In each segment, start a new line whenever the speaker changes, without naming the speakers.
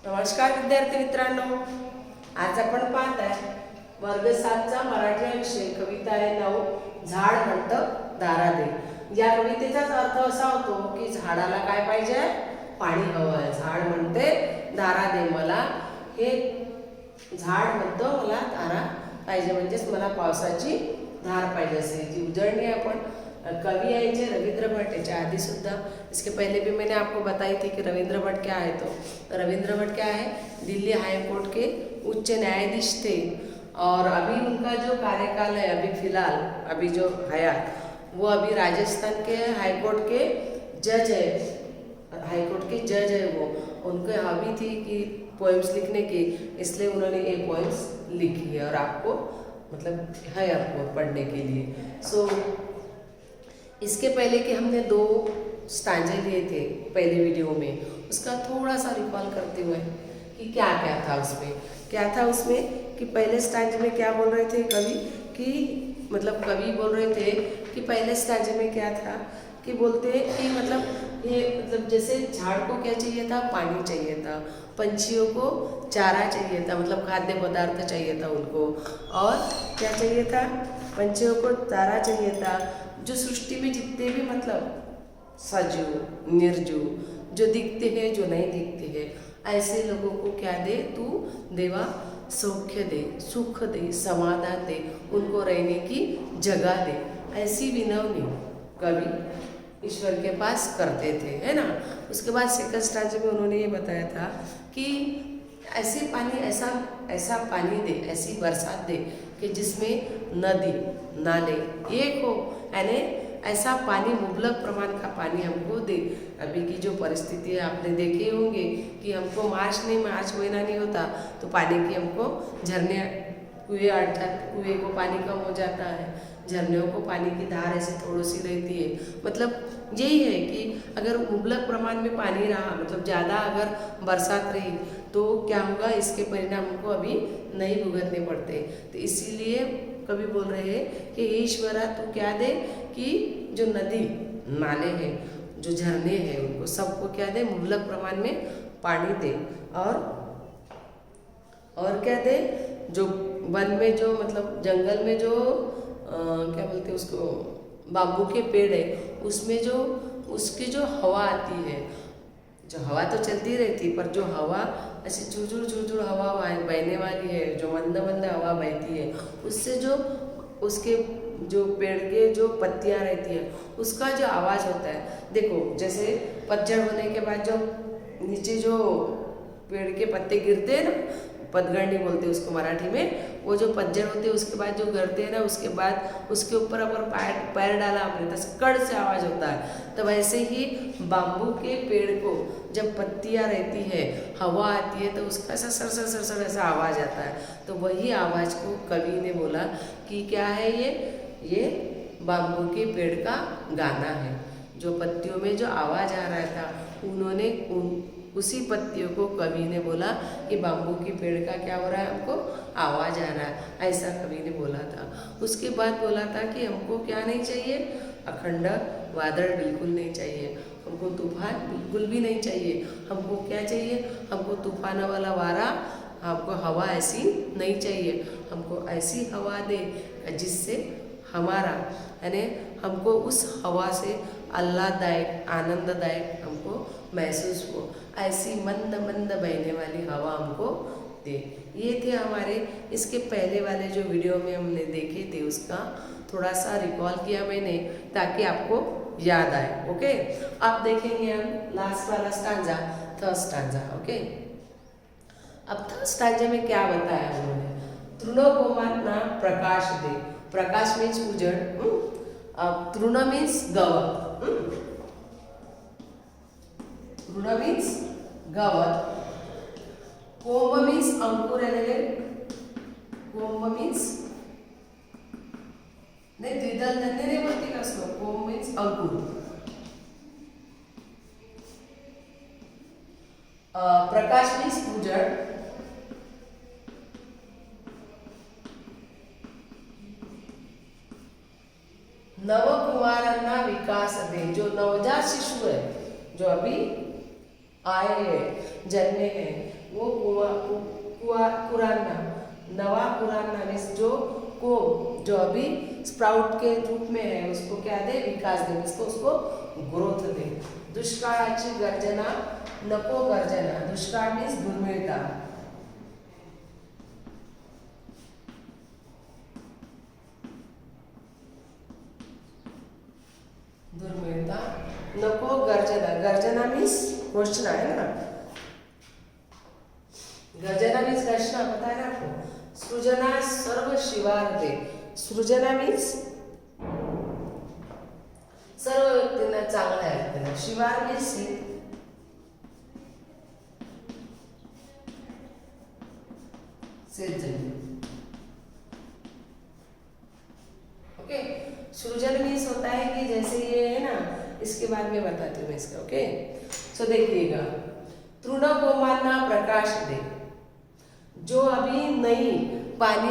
नमस्कार विद्यार्थी मित्रांनो, आज आपण पाहत आहे वर्ग 7चा मराठी विषय कविता आहे नाव झाड म्हणतं दारा दे। या कवितेचाच अर्थ असा होतो की झाडाला काय पाहिजे, पाणी हवं आहे। झाड म्हणते दारा दे, मला हे झाड म्हणतं मला दारा पाहिजे, म्हणजेच मला पावसाची धार पाहिजे असे। जी उजळणी आपण कवि आए थे रविंद्र भट्ट, याच्या आदि सुद्धा इसके पहले भी मैंने आपको बताई थी कि रविंद्र भट्ट क्या है। तो रविंद्र भट्ट क्या है, दिल्ली हाई कोर्ट के उच्च न्यायाधीश थे और अभी उनका जो कार्यकाल है अभी फिलहाल अभी जो हयात वो अभी राजस्थान के हाई कोर्ट के जज है, हाई कोर्ट के जज है। वो उनको हॉबी थी कि पोएम्स लिखने की, इसलिए उन्होंने ये पोएम्स लिखी है और आपको मतलब है आपको पढ़ने के लिए। इसके पहले कि हमने 2 स्टांजे लिए थे पहले वीडियो में, उसका थोड़ा सा रिकॉल करते हुए कि क्या क्या था उसमें कि पहले स्टांजे में क्या बोल रहे थे कवि कि मतलब कवि बोल रहे थे कि पहले स्टांजे में क्या था कि बोलते कि मतलब ये मतलब जैसे झाड़ को क्या चाहिए था, पानी चाहिए था, पंछियों को चारा चाहिए था, मतलब खाद्य पदार्थ चाहिए था उनको, और क्या चाहिए था, पंछियों को चारा चाहिए था। जो सृष्टि में जितने भी मतलब सजीव निर्जीव जो दिखते हैं जो नहीं दिखते हैं, ऐसे लोगों को क्या दे तू देवा, सौख्य दे, सुख दे, समाधान दे, उनको रहने की जगह दे। ऐसी विनवनी कवि ईश्वर के पास करते थे, है ना। उसके बाद सेकंड स्टांजे में उन्होंने ये बताया था कि ऐसे पानी ऐसा पानी दे, ऐसी बरसात दे कि जिसमें नदी नाले एक हो, यानी ऐसा पानी मुबलक प्रमाण का पानी हमको दे। अभी की जो परिस्थिति है आपने देखे होंगे कि हमको मार्च महीना नहीं होता तो पानी की हमको झरने कुएं को पानी कम हो जाता है, झरनों को पानी की धार ऐसे थोड़ी सी रहती है। मतलब यही है कि अगर मुबलक प्रमाण में पानी रहा, मतलब ज़्यादा अगर बरसात रही तो क्या होगा, इसके परिणाम हमको अभी नहीं भुगतने पड़ते। तो इसीलिए कवि बोल रहे हैं कि ईश्वरा तू क्या दे कि जो नदी नाले हैं जो झरने हैं उनको सबको क्या दे, मुबलक प्रमाण में पानी दे, और क्या दे, जो वन में जो मतलब जंगल में जो क्या बोलते हैं उसको, बाम्बू के पेड़ है, उसमें जो उसकी जो हवा आती है, जो हवा तो चलती रहती पर जो हवा ऐसी झुरझुर हवा बहने वाली है, जो मंद हवा बहती है, उससे जो उसके जो पेड़ के जो पत्तियां रहती है उसका जो आवाज़ होता है। देखो जैसे पतझड़ होने के बाद जो नीचे जो पेड़ के पत्ते गिरते हैं ना, पतझड़ बोलते हैं उसको मराठी में, वो जो पतझड़ होते हैं उसके बाद जो गिरते हैं ना, उसके बाद उसके ऊपर अगर पैर डाला आपने तो कड़ से आवाज़ होता है। तो वैसे ही बाम्बू के पेड़ को जब पत्तियां रहती है, हवा आती है तो उसका ऐसा सर ऐसा आवाज़ आता है। तो वही आवाज़ को कवि ने बोला कि क्या है ये बाम्बू के पेड़ का गाना है। जो पत्तियों में जो आवाज़ आ रहा था उन्होंने उसी पत्तियों को कवि ने बोला कि बाम्बू की पेड़ का क्या हो रहा है, हमको आवाज़ आ रहा है, ऐसा कवि ने बोला था। उसके बाद बोला था कि हमको क्या नहीं चाहिए, अखंड वादळ बिल्कुल नहीं चाहिए, हमको तूफान बिल्कुल भी नहीं चाहिए। हमको क्या चाहिए, हमको तूफान वाला वारा, हमको हवा ऐसी नहीं चाहिए, हमको ऐसी हवा दे जिससे हमारा यानी हमको उस हवा से आह्लाददायक आनंददायक हमको महसूस हो, ऐसी मंद बहने वाली हवा हमको दे। ये थे हमारे इसके पहले वाले जो वीडियो में हमने देखे थे, उसका थोड़ा सा रिकॉल किया मैंने ताकि आपको याद आए। ओके, अब देखेंगे हम लास्ट वाला स्टांजा, थर्ड स्टांजा। ओके, अब थर्ड स्टांजा में क्या बताया उन्होंने, तृणकोमातना प्रकाश दे, प्रकाश मीन्स उजड़, तृण मीन्स गवत, तृण मीन्स गवत, कोंब मीन्स अंकुर, कोंब मीन्स नहीं, द्विदल धन्य नहीं बोलती का उसको, कोंब मीन्स अंकुर, प्रकाश मीन्स उजड़, नवकुमारांना विकास दे, जो नवजात शिशु है जो अभी आए हैं जन्मे हैं वो कुरान्ना, नवा कुरान्ना मीन्स जो कोम जो अभी स्प्राउट के रूप में है उसको क्या दे, विकास दे, उसको ग्रोथ दे. दुष्काळाची गर्जना नको गर्जना. दुष्काळ मीन्स दुर्मिळता. दुर्मिळता नको गर्जना. गर्जना मीन्स घोषणा है ना. गर्जना मीन्स घोषणा, पता है ना आपको. सृजना सर्व शिवार्थे. सृजना मीन्स सर्व व्यक्तींना चांगलं आहे. शिवार मीन्स ओके. सृजन मीन्स होता है कि जैसे ये है ना, इसके बाद में बताती हूँ मैं इसका. ओके सो देखिएगा. तृणकोमांना प्रकाश दे. जो अभी नई पानी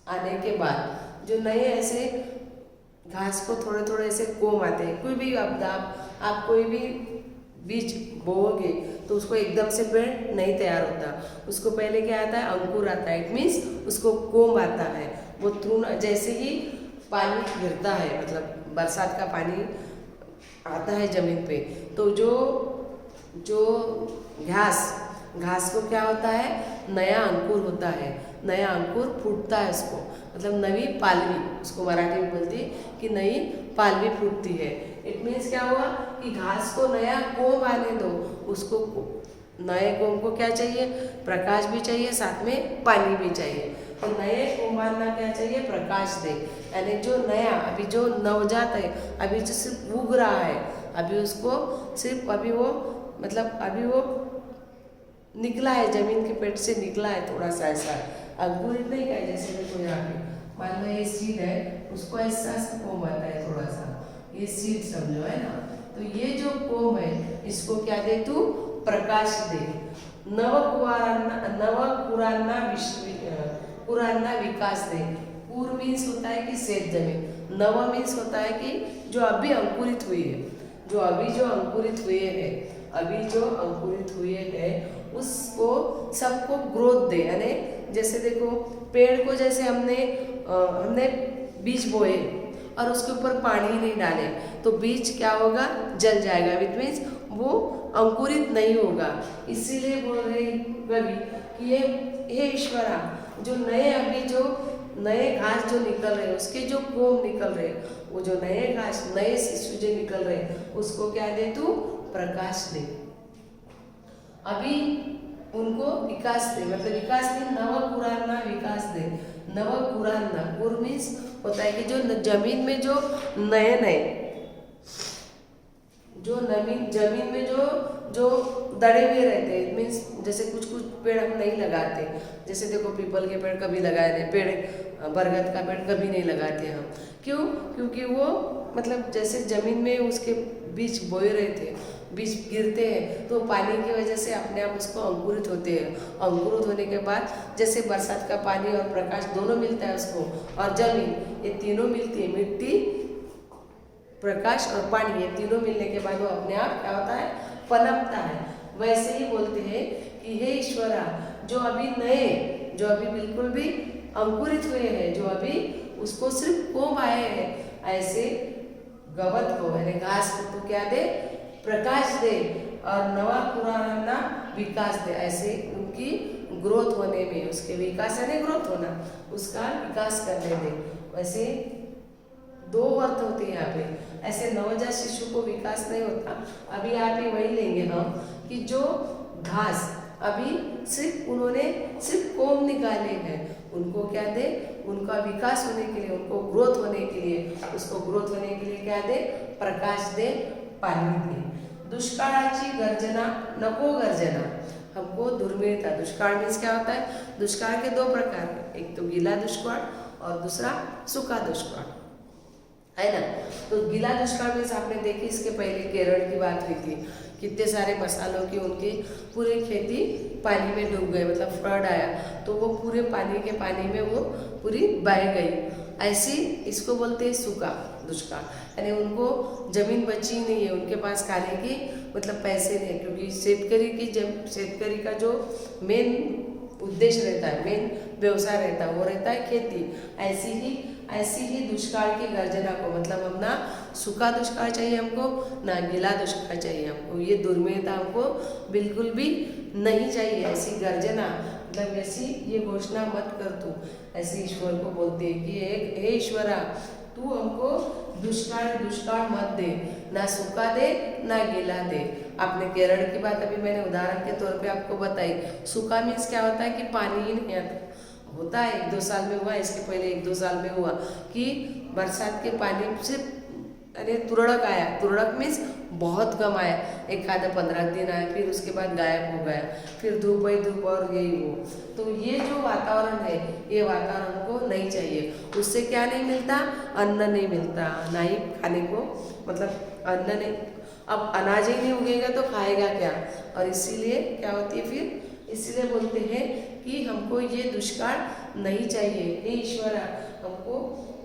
आने के बाद जो नए ऐसे घास को थोड़े थोड़े ऐसे कोम आते हैं. कोई भी आप कोई भी बीज बोओगे तो उसको एकदम से पेड़ नहीं तैयार होता. उसको पहले क्या आता है, अंकुर आता है. इट मीन्स उसको कोम आता है. वो तृण जैसे ही पानी गिरता है, मतलब बरसात का पानी आता है जमीन पे, तो जो घास को क्या होता है, नया अंकुर होता है. नया अंकुर फूटता है उसको, मतलब नई पालवी, उसको मराठी में बोलती है कि नई पालवी फूटती है. इट मीन्स क्या हुआ कि घास को नया कोम आने दो. उसको नए कोम को क्या चाहिए, प्रकाश भी चाहिए, साथ में पानी भी चाहिए. तो नए कोमांना क्या चाहिए, प्रकाश दे. यानी जो नया अभी जो नवजात है, अभी जो सिर्फ उग रहा है, अभी उसको सिर्फ अभी वो निकला है, जमीन के पेट से निकला है थोड़ा सा ऐसा अंकुरित नहीं का. जैसे देखो यहाँ पे मान लो ये सीड है, उसको ऐसा कोम आता है थोड़ा सा, ये सीड समझो है ना. तो ये जो कोम है इसको क्या दे तू, प्रकाश दे. नव कुरान्ना विकास दे. पूर मीन्स होता है कि सेठ जमीन. नव मीन्स होता है कि जो अभी अंकुरित हुई है, जो अंकुरित हुए हैं उसको सबको ग्रोथ दे. यानी जैसे देखो पेड़ को जैसे हमने बीज बोए और उसके ऊपर पानी नहीं डाले तो बीज क्या होगा, जल जाएगा. विच मीन्स वो अंकुरित नहीं होगा. इसीलिए बोल रहे कवि कि हे ईश्वरा, जो नए घास जो निकल रहे हैं, उसके जो कोम निकल रहे हैं, वो जो नए शिशु जो निकल रहे हैं, उसको क्या दे तू, प्रकाश दे. अभी उनको विकास दे. मतलब विकास दे, नव कुरान्ना विकास दे. नव कुरान्ना, कुर मीन्स होता है कि जो जमीन में जो नए जमीन में जो दड़े हुए रहते हैं. मीन्स जैसे कुछ पेड़ हम नहीं लगाते. जैसे देखो पीपल के पेड़ कभी लगाए नहीं, पेड़ बरगद का पेड़ कभी नहीं लगाते हम. क्यों? क्योंकि वो मतलब जैसे जमीन में उसके बीज बोए रहे थे, बीज गिरते हैं तो पानी की वजह से अपने आप उसको अंकुरित होते हैं. अंकुरित होने के बाद जैसे बरसात का पानी और प्रकाश दोनों मिलता है उसको, और जमीन, ये तीनों मिलती है, मिट्टी, प्रकाश और पानी, ये तीनों मिलने के बाद वो अपने आप क्या होता है, पनपता है. वैसे ही बोलते हैं कि हे ईश्वरा, जो अभी बिल्कुल भी अंकुरित हुए हैं, जो अभी उसको सिर्फ कोम आए हैं, ऐसे गवत को यानी घास को तो क्या दे, प्रकाश दे. और नवा कुरान्ना विकास दे. ऐसे उनकी ग्रोथ होने में, उसके विकास यानी ग्रोथ होना, उसका विकास करने दे. वैसे दो अर्थ होते हैं यहाँ पे. ऐसे नवजात शिशु को विकास नहीं होता. अभी आप ही वही लेंगे हम कि जो घास अभी उन्होंने सिर्फ कोम निकाले हैं, उनको क्या दे, उनका विकास होने के लिए, उनको ग्रोथ होने के लिए, उसको ग्रोथ होने के लिए क्या दे, प्रकाश दे, पानी दे. दुष्काळाची गर्जना नको गर्जना. हमको दुर्मिळता. दुष्काळ मीन्स क्या होता है, दुष्काळ के दो प्रकार हैं. एक तो गीला दुष्काळ और दूसरा सूखा दुष्काळ है ना. तो गीला दुष्काळ मीन्स आपने देखी, इसके पहले केरल की बात हुई थी, कितने सारे मसालों की उनकी पूरी खेती पानी में डूब गए, मतलब फ्लड आया तो वो पूरे पानी में वो पूरी बह गई. ऐसी इसको बोलते हैं सूखा दुष्काळ। यानी उनको जमीन बची नहीं है, उनके पास खाने की मतलब पैसे नहीं है, क्योंकि शेतकरी का जो मेन उद्देश्य रहता है, मेन व्यवसाय रहता है, वो रहता है खेती। ऐसी ही दुष्काल की गर्जना को मतलब हम ना सूखा दुष्काल चाहिए हमको, ना गीला दुष्काल चाहिए हमको। ये दुर्मेधता हमको बिल्कुल भी नहीं चाहिए। ऐसी गर्जना मतलब ऐसी ये घोषणा मत कर तू, ऐसे ईश्वर को बोलते हैं कि हे ईश्वरा, तू हमको दुष्काल मत दे, ना सूखा दे ना गीला दे। आपने केरल की बात अभी मैंने उदाहरण के तौर पे आपको बताई। सूखा मीन्स क्या होता है कि पानी ही नहीं आता। होता है 1-2 साल में हुआ, इसके पहले 1-2 साल में हुआ कि बरसात के पानी से अरे तुरड़क आया। तुरड़क मीन्स बहुत कम आया, एक आधा 15 दिन आया, फिर उसके बाद गायब हो गया, फिर धूप ही धूप और यही वो। तो ये जो वातावरण है, ये वातावरण को नहीं चाहिए। उससे क्या नहीं मिलता? अन्न नहीं मिलता, ना ही खाने को मतलब अन्न नहीं। अब अनाज ही नहीं उगेगा तो खाएगा क्या? और इसीलिए क्या होती है फिर, इसीलिए बोलते हैं कि हमको ये दुष्काल नहीं चाहिए। हे ईश्वरा, हमको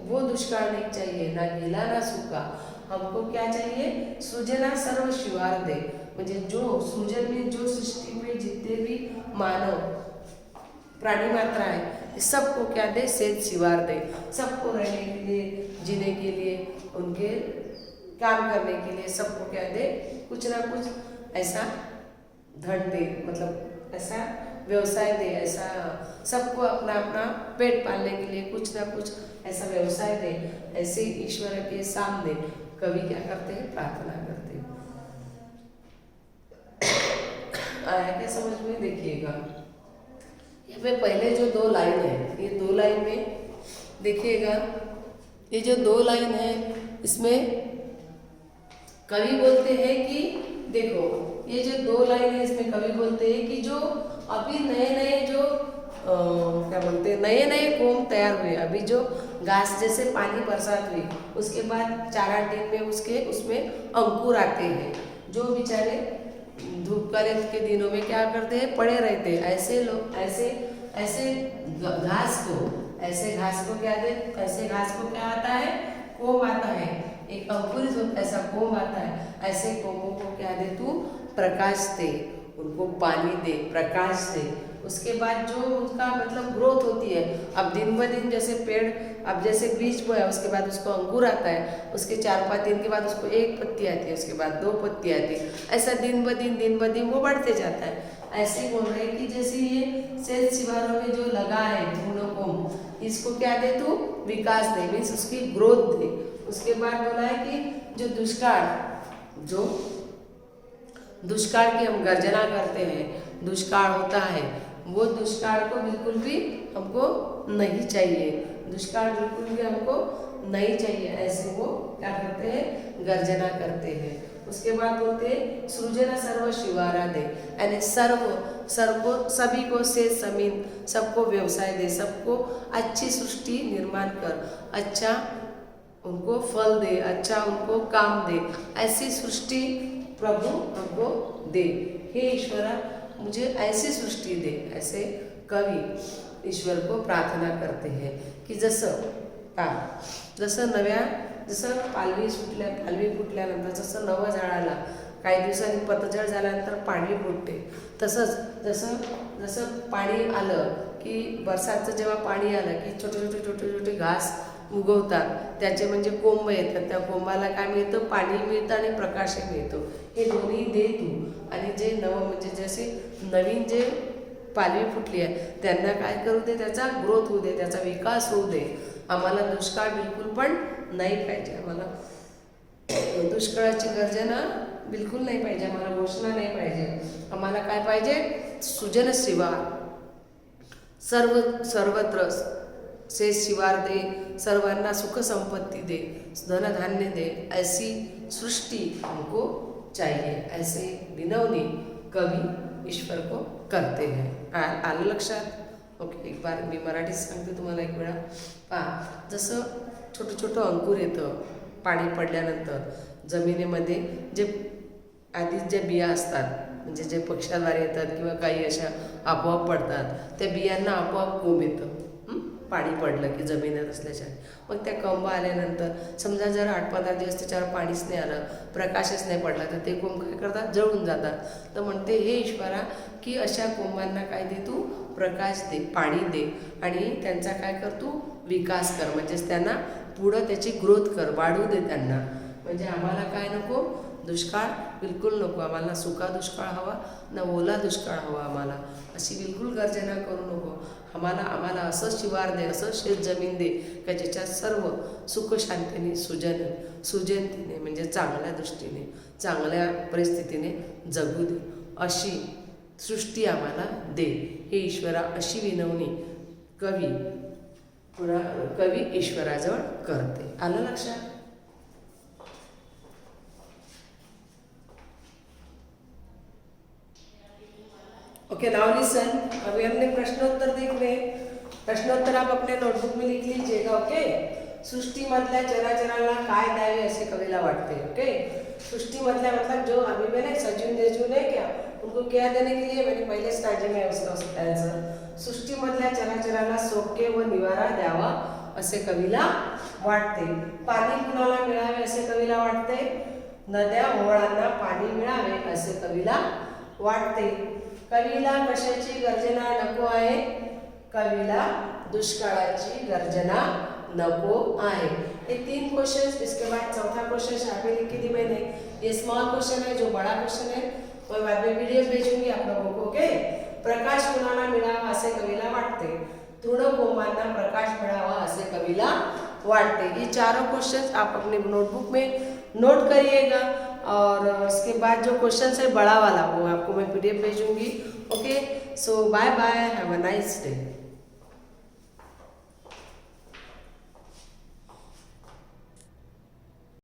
वो दुष्काल नहीं चाहिए, ना गीला ना सूखा। हमको क्या चाहिए? सृजना सर्व शिवार दे। म्हणजे जो सृजन में जो सृष्टि में जितने भी मानव प्राणी मात्रा है, सबको क्या दे? सेज शिवार दे। सबको रहने के लिए, जीने के लिए, उनके काम करने के लिए सबको क्या दे? कुछ ना कुछ ऐसा धन दे, मतलब ऐसा व्यवसाय दे, ऐसा सबको अपना अपना पेट पालने के लिए कुछ ना कुछ ऐसा व्यवसाय दे। ऐसे ईश्वर के सामने कवि क्या करते हैं? प्रार्थना करते हैं। आया क्या समझ में? देखिएगा यहाँ पे पहले जो 2 लाइन है, ये 2 लाइन में देखिएगा, ये जो 2 लाइन है इसमें कवि बोलते हैं कि देखो, ये जो 2 लाइन है इसमें कवि बोलते हैं कि जो अभी नए जो क्या बोलते हैं, नए कोम तैयार हुए, अभी जो घास जैसे पानी बरसात हुई, उसके बाद 4-8 दिन में उसमें अंकुर आते हैं। जो बेचारे धूप करे के दिनों में क्या करते हैं? पड़े रहते हैं। ऐसे लोग ऐसे घास को क्या दे? ऐसे घास को क्या आता है? कोम आता है, एक अंकुरित होता ऐसा कोम आता है। ऐसे कोमों को क्या दे? तू प्रकाश दे, उनको पानी दे, प्रकाश दे। उसके बाद जो उनका मतलब ग्रोथ होती है, अब दिन ब दिन जैसे पेड़, अब जैसे बीज बोया उसके बाद उसको अंकुर आता है, उसके 4-5 दिन के बाद उसको 1 पत्ती आती है, उसके बाद 2 पत्ती आती है, ऐसा दिन ब दिन वो बढ़ते जाता है। ऐसे बोल रहे हैं कि जैसे ये सेज शिवारों में जो लगा है धूनों, इसको क्या दे? तू विकास दे, मीन्स उसकी ग्रोथ दे। उसके बाद बोला है कि जो दुष्काल की हम गर्जना करते हैं, दुष्काल होता है, वो दुष्काल को बिल्कुल भी हमको नहीं चाहिए। दुष्काल बिल्कुल भी हमको नहीं चाहिए, ऐसे वो क्या करते हैं? गर्जना करते हैं। उसके बाद बोलते हैं सृजना सर्व शिवारा दे, यानी सभी को से जमीन, सबको व्यवसाय दे, सबको अच्छी सृष्टि निर्माण कर, अच्छा उनको फल दे, अच्छा उनको काम दे, ऐसी सृष्टि प्रभु हमको दे। हे ईश्वरा, मुझे ऐसी सृष्टि दे। ऐसे कवि ईश्वर को प्रार्थना करते हैं की जसं पालवी फुटल्यानंतर जसं नवं झाड आला, काही दिवसांनी पतझड झाल्यानंतर पाणी फुटते, तसंच जसं पाणी आलं की बरसातचं जेव्हा पाणी आलं की छोटे घास उगवतात, त्याचे म्हणजे कोंब येतात, त्या कोंबाला काय मिळतं? पाणी मिळतं आणि प्रकाशही मिळतो। हे दोन्ही दे तू। आणि जे म्हणजे जसे नवीन जे पालवी फुटली आहे त्यांना काय करू दे? त्याचा ग्रोथ होऊ दे, त्याचा विकास होऊ दे। आम्हाला दुष्काळ बिलकुल पण नाही पाहिजे, आम्हाला दुष्काळाची गर्जना बिलकुल नाही पाहिजे, आम्हाला घोषणा नाही पाहिजे। आम्हाला काय पाहिजे? सुजन शिवार, सर्वत्र से शिवार दे, सर्वांना सुख संपत्ति दे, धन धान्य दे, ऐसी सृष्टि हमको चाहिए। ऐसे विनवनी कवि ईश्वर को करते हैं। आलं लक्षात? ओके, एक बार मी मराठीत सांगते तुम्हाला एक वेळा। पहा, जसं छोटं अंकुर येतं पाणी पडल्यानंतर जमिनीमध्ये, जे आधीच ज्या बिया असतात, म्हणजे जे पक्ष्याद्वारे येतात किंवा काही अशा आपोआप पडतात, त्या बियांना आपोआप कोंब येतं। पाणी पडलं की जमिनीत असल्याच्या मग त्या कोंब आल्यानंतर समजा जर 8-15 दिवस त्याच्यावर पाणीच नाही आलं, प्रकाशच नाही पडला, तर ते कोंब काय करतात, जळून जातात. तर म्हणते हे ईश्वरा की अशा कोंबांना काय दे, तू प्रकाश दे, पाणी दे आणि त्यांचा काय कर, तू विकास कर, म्हणजेच त्यांना पुढं त्याची ग्रोथ कर, वाढू दे त्यांना. म्हणजे आम्हाला काय नको, दुष्काळ बिलकुल नको आम्हाला, सुका दुष्काळ हवा ना ओला दुष्काळ हवा आम्हाला, अशी बिलकुल गर्जना करू नको. आम्हाला असं शिवार दे, असं शेत जमीन दे का ज्याच्यात सर्व सुख शांतीने सुजनतेने म्हणजे चांगल्या दृष्टीने चांगल्या परिस्थितीने जगू दे, अशी सृष्टी आम्हाला दे हे ईश्वरा, अशी विनवणी कवी ईश्वराजवळ करते. आलं लक्षात? Okay, now listen. अभी हमने प्रश्नोत्तर देख रहे हैं. प्रश्नोत्तर आप अपने नोटबुक में लिख लीजिएगा. ओके. सृष्टीमधल्या चराचराला काय द्यावे असे कवीला वाटते. ओके. सृष्टीमधल्या मतलब जो अभी मैंने सजीव निर्जीव नहीं क्या, उनको क्या देने के लिए मैंने पहले स्टार्टिंग में उसका आंसर, सृष्टीमधल्या चराचराला सौख्य व निवारा द्यावा असे कवीला वाटते. पाणी कुणाला मिळावे असे कवीला वाटते. नद्या ओहळांना पाणी मिळावे असे कवीला वाटते. कवीला कशाची गर्जना नको आहे, कवीला दुष्काळाची गर्जना नको आहे. ये 3 क्वेश्चन. इसके बाद चौथा क्वेश्चन यहाँ पे लिख दी मैंने. ये स्मॉल क्वेश्चन है, जो बड़ा क्वेश्चन है मैं बाद में वीडियो भेजूंगी आप लोगों को. ओके. प्रकाश कुणाला मिळावा असे कवीला वाटते. तृणकोंबांना प्रकाश मिळावा असे कवीला वाटते. ये चारों क्वेश्चंस आप अपने नोटबुक में नोट करिएगा और उसके बाद जो क्वेश्चन है बड़ा वाला वो आपको मैं PDF भेजूंगी. Okay. So bye bye, have a nice day.